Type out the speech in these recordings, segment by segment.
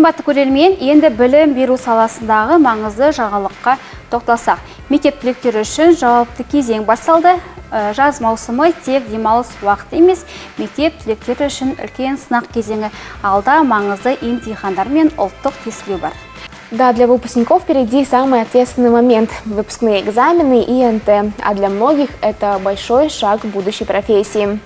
Қымбатты көрермен, енді білім беру саласындағы маңызды жаңалыққа тоқталсақ. Мектеп түлектері үшін жауапты кезең басталды. Жаз маусымы тек демалыс уақыты емес, мектеп түлектері үшін үлкен сынақ кезеңі. Алда маңызды имтихандар мен ұлттық тестілеу бар. Да, для выпускников впереди самый ответственный момент – выпускные экзамены и НТ. А для многих это большой шаг в будущей профессии.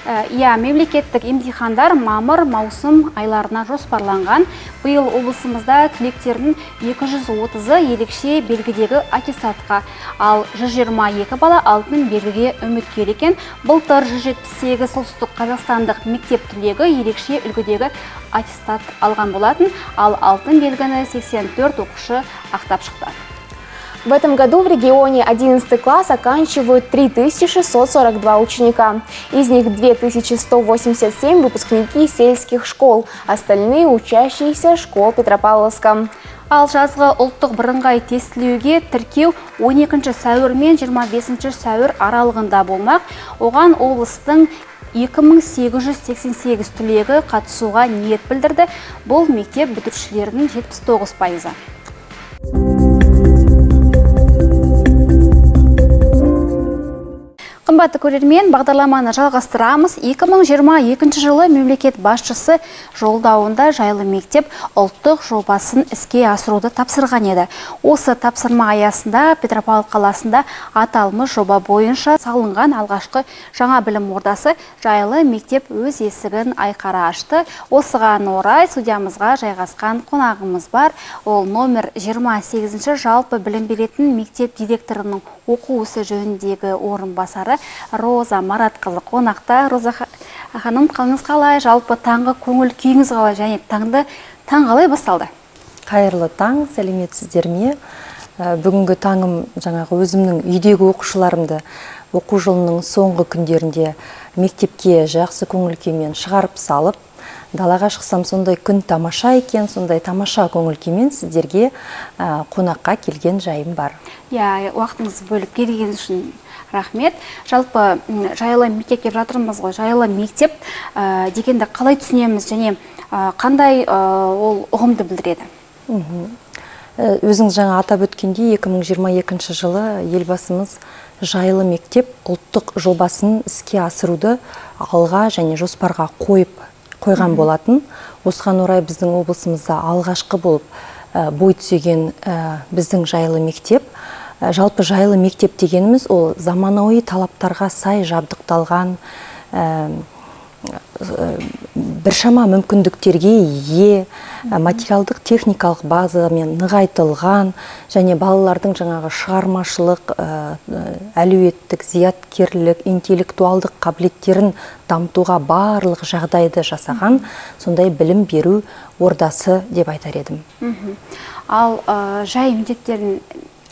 Мемлекеттік имтихандар мамыр, маусым айларына жоспарланған. Биыл облысымызда түлектердің 230-ы ерекше белгідегі аттестатқа, ал 122 бала алтын белгіге үміткер екен. Былтыр 178 солтүстік қазақстандық мектеп түлегі ерекше үлгідегі аттестат алған болатын, ал алтын белгіні 84 оқушы ақтап шықты. В этом году в регионе 11 класс оканчивают 3642 ученика. Из них 2187 выпускники сельских школ, остальные учащиеся школ Петропавловска. Ал жазғы ұлттық бірыңғай тестілеуге тіркеу 12 сәуір мен 25 сәуір аралығында болмақ. Оған облыстың 2888 түлегі қатысуға ниет білдірді. Бұл мектеп бітірушілердің 79%. Қымбатты көрермен, бағдарламаны жалғастырамыз. 2022 жылы мемлекет басшысы жолдауында жайлы мектеп ұлттық жобасын іске асыруды тапсырған еді. Осы тапсырма аясында Петропавл қаласында аталмыш жоба бойынша салынған алғашқы жаңа білім ордасы жайлы мектеп өз есігін айқара ашты. Осыған орай студиямызға жайғасқан қонағымыз бар. Ол номер 28 жалпы білім беретін мектеп директорының оқу ісі жөніндегі орынбасары Роза Маратқызы қонақта. Роза ханым, қалыңыз қалай? Жалпы таңғы көңіл күйіңіз қалай? Және таң қалай басталды? Қайырлы таң, сәлеметсіздер ме? Бүгінгі таңым жаңағы өзімнің үйдегі оқушыларымды оқу жылының соңғы күндерінде мектепке жақсы көңіл күймен шығарып салып, далаға шықсам сондай күн тамаша екен, сондай тамаша көңіл күймен сіздерге қонаққа келген жайым бар. Уақытыңыз бөліп келген үшін рахмет. Жалпы жайлы мектепке жатырмыз ғой. Жайлы мектеп дегенді қалай түсінеміз және қандай ол ұғымды білдіреді? Өзіңіз жаңа атап өткендей, 2022 жылы елбасымыз жайлы мектеп ұлттық жобасын іске асыруды алға және жоспарға қойған болатын. Осыған орай біздің облысымызда алғашқы болып бой түзеген біздің жайлы мектеп. Жалпы жайлы мектеп дегеніміз ол заманауи талаптарға сай жабдықталған, біршама мүмкіндіктерге ие, материалдық техникалық базамен нығайтылған және балалардың жаңағы шығармашылық, әлеуеттік, зияткерлік, интеллектуалдық қабілеттерін дамытуға барлық жағдайды жасаған, сондай білім беру ордасы деп айтар едім. Ал жай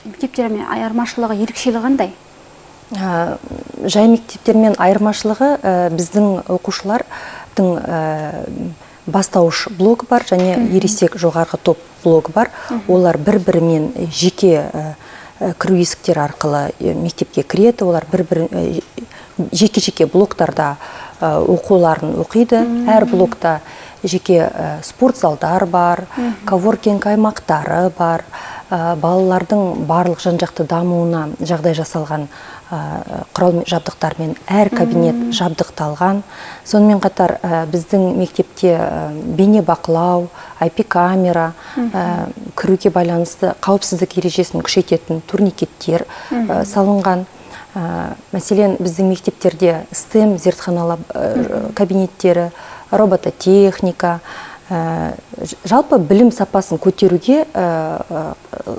мектептермен айырмашылығы, ерекшелігі қандай? Жай мектептермен айырмашылығы біздің оқушылардың бастауыш блогы бар және ересек жоғарғы топ блогы бар. Олар бір-бірімен жеке кіру есіктер арқылы мектепке кіреді. Олар жеке-жеке блоктарда оқуларын оқиды. Әр блокта жеке спорт залдар бар, коворкинг аймақтары бар. Балалардың барлық жан-жақты дамуына жағдай жасалған құрал жабдықтармен әр кабинет жабдықталған. Сонымен қатар біздің мектепте бейне бақылау, IP камера, кіруге байланысты қауіпсіздік ережесін күшейтетін турникеттер салынған. Мәселен, біздің мектептерде STEM зертханалы кабинеттері, робототехника, жалпы білім сапасын көтеруге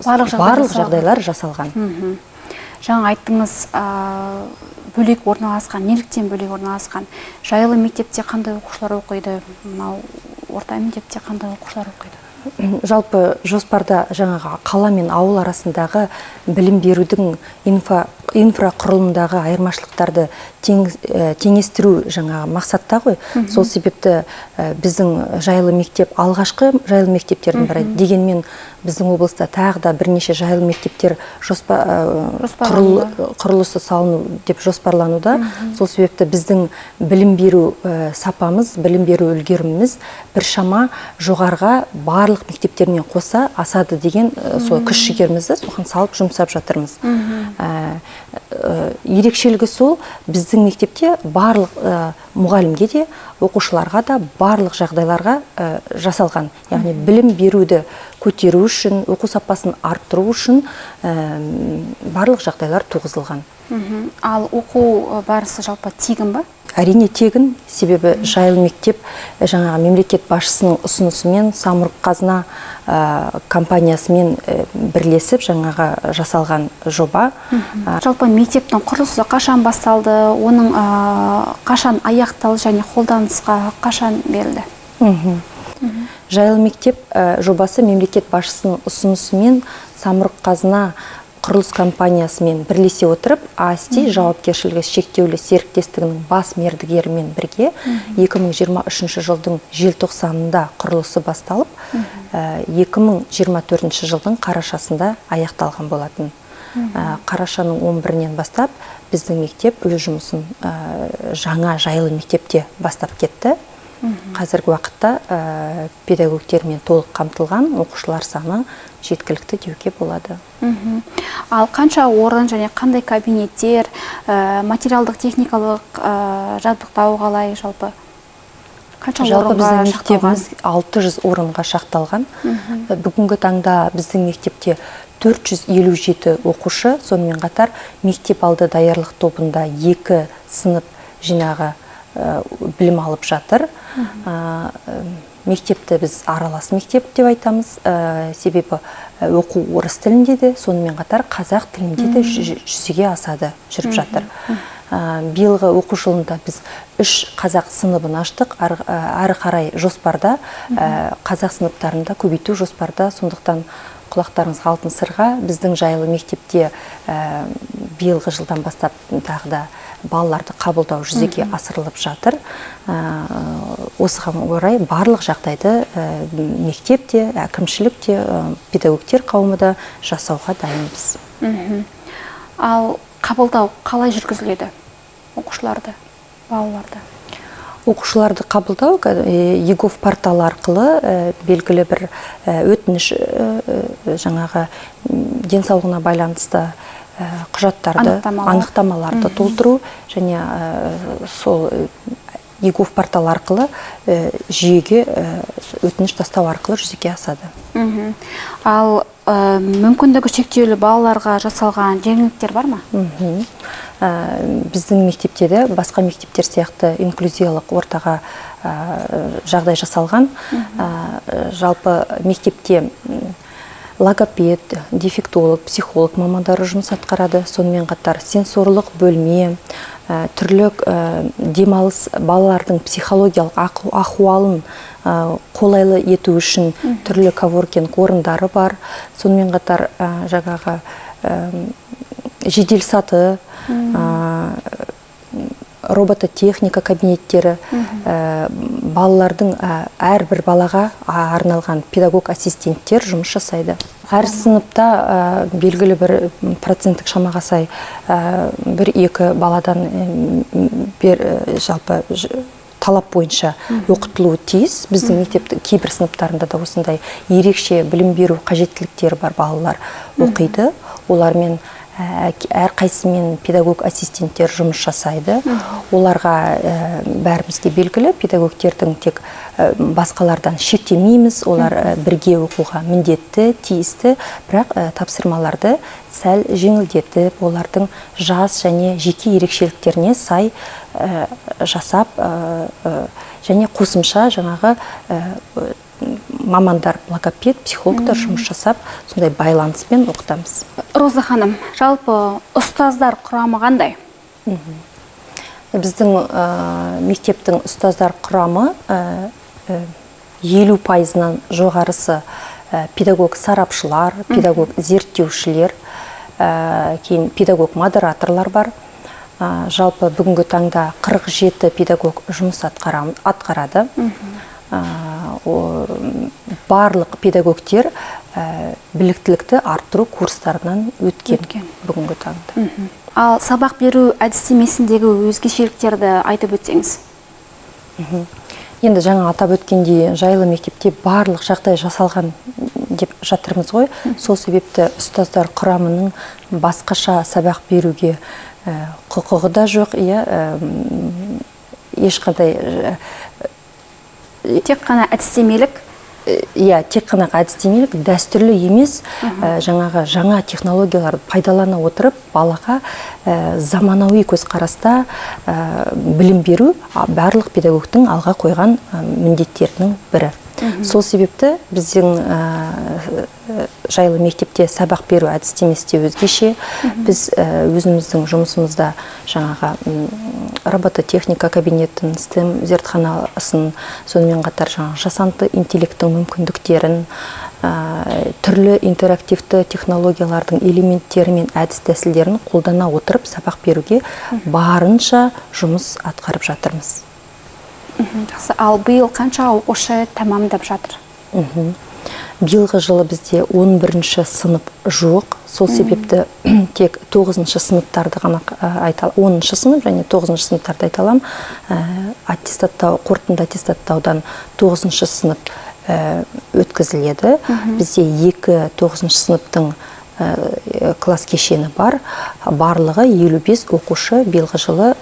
барлық жағдайлар жасалған. Жаңа айттыңыз, бөлек орналасқан, неліктен бөлек орналасқан? Жайлы мектепте қандай оқушылар оқиды? Мынау орта мектепте қандай оқушылар оқиды? Жалпы жоспарда жаңағы қала мен ауыл арасындағы білім берудің инфрақұрылымдағы айырмашылықтарды теңестіру жаңағы мақсатта ғой. Сол себепті біздің жайлы мектеп алғашқы жайлы мектептердің бірі. Дегенмен біздің облыста тағы да бірнеше жайлы мектептер құрылысы салыну деп жоспарлануда. Сол себепті біздің білім беру сапамыз, білім беру үлгеріміміз біршама жоғарға барлық мектептермен қоса асады деген сол күш-жігерімізді соған салып жұмсап жатырмыз. Ерекшелігі сол, біздің мектепте барлық мұғалімге де, оқушыларға да барлық жағдайларға жасалған. Яғни білім беруді көтеру үшін, оқу сапасын арттыру үшін барлық жағдайлар туғызылған. Ал оқу барысы жалпы тегін ба? Әрине тегін, себебі жайлы мектеп жаңағы мемлекет басшысының ұсынысымен Самұрық-Қазына компаниясымен бірлесіп жаңағы жасалған жоба. Жалпы мектептің құрылысы қашан басталды, оның қашан аяқталды және қолданысқа қашан берілді? Жайлы мектеп жобасы мемлекет басшысының ұсынысымен Самұрық-Қазына құрылыс компаниясымен бірлесе отырып, АСТИ жауапкершілігі шектеулі серіктестігінің бас мердігерімен бірге 2023 жылдың желтоқсанында құрылысы басталып, 2024 жылдың қарашасында аяқталған болатын. Қарашаның 11-нен бастап біздің мектеп өз жұмысын жаңа жайлы мектепте бастап кетті. Қазіргі уақытта педагогтермен толық қамтылған, оқушылар саны жеткілікті деуге болады. Ал қанша орын және қандай кабинеттер, материалдық техникалық жабдықтау қалай жалпы? Жалпы біздің мектебіміз 600 орынға шақталған. Бүгінгі таңда біздің мектепте 457 оқушы, сонымен қатар мектеп алды даярлық тобында 2 сынып жинағы білім алып жатыр. Мектепті біз аралас мектеп деп айтамыз, себебі оқу орыс тілінде де, сонымен қатар қазақ тілінде де жүзеге асады, жүріп жатыр. Биылғы оқу жылында біз 3 қазақ сыныбын аштық, әрі қарай жоспарда, қазақ сыныптарында көбейту жоспарда, сондықтан құлақтарыңызға алтын сырға, біздің жайлы мектепте биылғы жылдан бастап тағы да балаларды қабылдау жүзеге асырылып жатыр. Осыған орай барлық жағдайды мектепте, әкімшілікте, педагогтер қауымы да жасауға дайынбыз. Ал қабылдау қалай жүргізіледі оқушыларды, балаларды? Оқушыларды қабылдау ЕГОВ порталы арқылы белгілі бір өтініш жаңағы денсаулығына байланысты құжаттарды, анықтамаларды толтыру және сол ЕГОВ порталы арқылы жүйеге өтініш тастау арқылы жүзеге асады. Ал мүмкіндігі шектеулі балаларға жасалған жеңілдіктер бар ма? Біздің мектепте де басқа мектептер сияқты инклюзиялық ортаға жағдай жасалған. Жалпы мектепте логопед, дефектолог, психолог мамандары жұмыс атқарады. Сонымен қатар сенсорлық бөлме, түрлік демалыс, балалардың психологиялық ахуалын қолайлы ету үшін түрлі коворкинг орындары бар. Сонымен қатар жаңағы жедел саты, робототехника кабинеттері, балалардың әрбір балаға арналған педагог ассистенттер жұмыс жасайды. Әр сыныпта белгілі бір проценттік шамаға сай 1-2 баладан жалпы талап бойынша оқытылуы тиіс. Біздің мектептің кейбір сыныптарында да осындай ерекше білім беру қажеттіліктері бар балалар оқиды. Олармен әрқайсымен педагог ассистенттер жұмыс жасайды. Оларға бәрімізге белгілі, педагогтердің тек басқалардан шектемейміз, олар бірге оқуға міндетті, тиісті, бірақ тапсырмаларды сәл жеңілдетіп, олардың жас және жеке ерекшеліктеріне сай жасап және қосымша жаңағы мамандар, логопед, психологтар жұмыс жасап, сондай байланыспен оқытамыз. Роза ханым, жалпы ұстаздар құрамы қандай? Біздің мектептің ұстаздар құрамы 50%-нан жоғарысы педагог сарапшылар, педагог зерттеушілер, кейін педагог модераторлар бар. Жалпы бүгінгі таңда 47 педагог жұмыс атқарады. Барлық педагогтер біліктілікті арттыру курстарынан өткен бүгінгі таңда. Ал сабақ беру әдістемесіндегі өзгешеліктерді айтып өтсеңіз? Енді жаңа атап өткендей, жайлы мектепте барлық жағдай жасалған деп жатырмыз ғой. Сол себепті ұстаздар құрамының басқаша сабақ беруге құқығы да жоқ, ешқандай Тек қана әдістемелік? Тек қана әдістемелік, дәстүрлі емес, жаңа технологияларды пайдалана отырып, балаға заманауи көзқараста білім беру барлық педагогтың алға қойған міндеттерінің бірі. Сол себепті біздің жайлы мектепте сабақ беру әдістемесі өзгеше. Біз өзіміздің жұмысымызда жаңағы робототехника кабинетін, STEM зертханасын, сонымен қатар жасанды интеллекттің мүмкіндіктерін, түрлі интерактивті технологиялардың элементтері мен әдіс тәсілдерін қолдана отырып сабақ беруге барынша жұмыс атқарып жатырмыз. Ал биыл қанша оқушы тамамдап жатыр? Биылғы жылы бізде 11-ші сынып жоқ. Сол себепті тек 9-шы сыныптарды ғана айталам. 10-шы сынып және 9-шы сыныптарды айталам. Қорытынды аттестаттаудан 9-шы сынып өткізіледі. Бізде 2 9-шы сыныптың класс кешені бар. Барлығы 55 оқушы биылғы жылы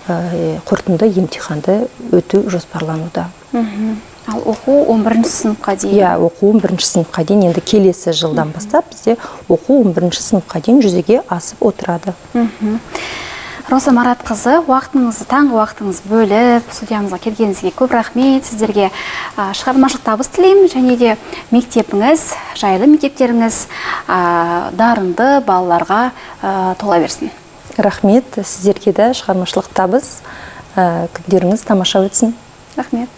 қорытынды емтиханды өту жоспарлануда. Ал оқу 11-ші сыныпқа дейін? Оқу 11-ші сыныпқа дейін. Енді келесі жылдан бастап бізде оқу 11-ші сыныпқа дейін жүзеге асып отырады. Роза Маратқызы, таңғы уақытыңыз бөліп, студиямызға келгеніңізге көп рахмет. Сіздерге шығармашылық табыс тілеймін, және де мектебіңіз, жайлы мектептеріңіз дарынды балаларға тола берсін. Рахмет, сіздерге де шығармашылық табыс, күндеріңіз тамаша өтсін. Рахмет.